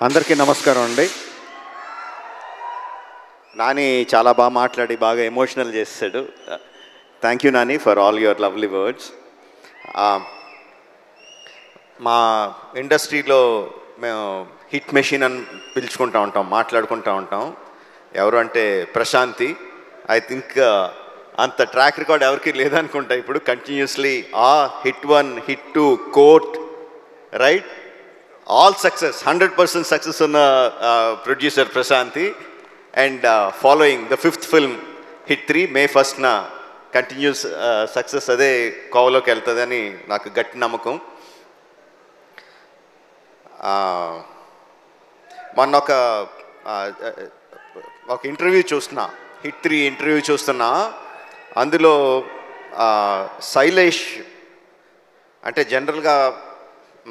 అందరికీ నమస్కారం అండి. నాని చాలా బాగా మాట్లాడి బాగా ఎమోషనల్ చేశాడు. Thank you Nani for all your lovely words. మా ఇండస్ట్రీలో మేము హిట్ మెషిన్ అని పిలుచుకుంటూ ఉంటాం, మాట్లాడుకుంటూ ఉంటాం. ఎవరు అంటే ప్రశాంతి. ఐ థింక్ అంత ట్రాక్ రికార్డ్ ఎవరికి లేదనుకుంటా. ఇప్పుడు continuously hit 1, hit 2, court, right, all success, 100% success on producer Prashanthi, and following the 5th film hit 3 May 1st na continuous success ade kovaloki veltadani naaku gatti namakam. మొన్న ఒక interview చూస్తున్నా, hit 3 interview చూస్తున్నా. అందులో శైలేష్ అంటే జనరల్గా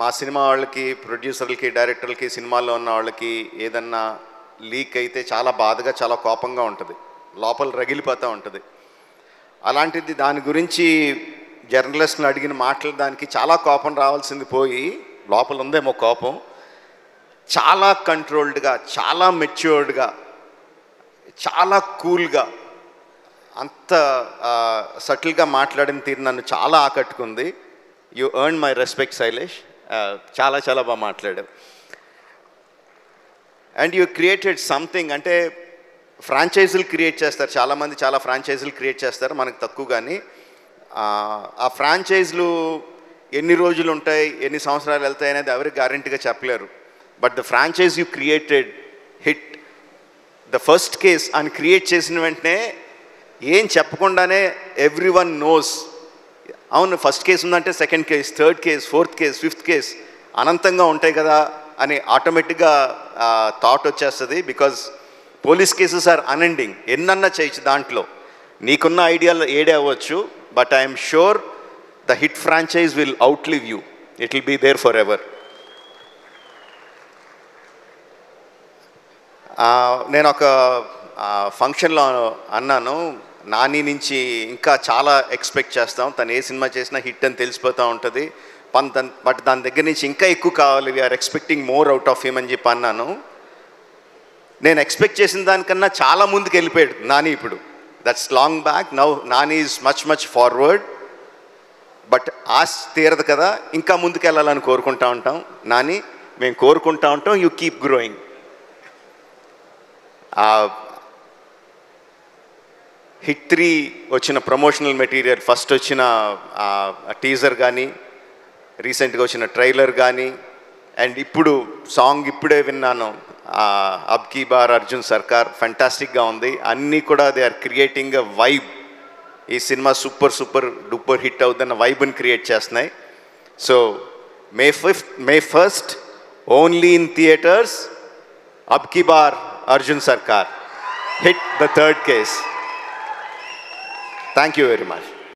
మా cinema వాళ్ళకి, ప్రొడ్యూసర్లకి, డైరెక్టర్లకి, సినిమాల్లో ఉన్న వాళ్ళకి ఏదన్నా లీక్ అయితే చాలా బాధగా, చాలా కోపంగా ఉంటుంది, లోపల రగిలిపోతూ ఉంటుంది. అలాంటిది దాని గురించి జర్నలిస్ట్ని అడిగిన మాటలు దానికి చాలా కోపం రావాల్సింది పోయి లోపల ఉందేమో కోపం. చాలా కంట్రోల్డ్గా, చాలా మెచ్యూర్డ్గా, చాలా కూల్గా, అంత సటిల్గా మాట్లాడిన తీరు నన్ను చాలా ఆకట్టుకుంది. You earn my respect Shailesh. చాలా చాలా బాగా మాట్లాడావు. And you created something. అంటే ఫ్రాంచైజీలు క్రియేట్ చేస్తారు చాలామంది, చాలా ఫ్రాంచైజీలు క్రియేట్ చేస్తారు, మనకు తక్కువ. కానీ ఆ ఫ్రాంచైజీలు ఎన్ని రోజులు ఉంటాయి, ఎన్ని సంవత్సరాలు వెళ్తాయి అనేది ఎవరికి గ్యారంటీగా చెప్పలేరు. But the franchise you created hit the first case అని క్రియేట్ చేసిన వెంటనే ఏం చెప్పకుండానే ఎవ్రీ వన్ నోస్, అవును ఫస్ట్ కేసు ఉందంటే second case, third case, fourth case, fifth case అనంతంగా ఉంటాయి కదా అని ఆటోమేటిక్గా థాట్ వచ్చేస్తుంది. Because police cases are unending, ఎన్నన్నా చేయొచ్చు దాంట్లో. నీకున్న ఐడియాలు ఏడే అవ్వచ్చు, but I'm sure the hit franchise will outlive you. It will be there forever. నేను ఒక ఫంక్షన్లో అన్నాను, నాని నుంచి ఇంకా చాలా ఎక్స్పెక్ట్ చేస్తాం, తను ఏ సినిమా చేసినా హిట్ అని తెలిసిపోతూ ఉంటుంది, బట్ దాని దగ్గర నుంచి ఇంకా ఎక్కువ కావాలి, we're expecting more out of him అని చెప్పి అన్నాను. నేను ఎక్స్పెక్ట్ చేసిన దానికన్నా చాలా ముందుకు వెళ్ళిపోయాడు నాని ఇప్పుడు. That's long back. Now Nani is much much forward. But ఆశ తీరదు కదా, ఇంకా ముందుకు వెళ్ళాలని కోరుకుంటా ఉంటాం. నాని, మేము కోరుకుంటా ఉంటాం, యూ కీప్ గ్రోయింగ్. హిట్ 3 వచ్చిన ప్రమోషనల్ మెటీరియల్, ఫస్ట్ వచ్చిన టీజర్ కానీ, రీసెంట్గా వచ్చిన ట్రైలర్ కానీ, అండ్ ఇప్పుడు సాంగ్ ఇప్పుడే విన్నాను, అబ్ కీ బార్ అర్జున్ సర్కార్, ఫెంటాస్టిక్గా ఉంది. అన్నీ కూడా they are creating a vibe. ఈ cinema super super duper hit అవుతున్న వైబ్ని క్రియేట్ చేస్తున్నాయి. So May 1st only in theatres, అబ్ కీ బార్ Arjun Sarkar, hit the third case. Thank you very much.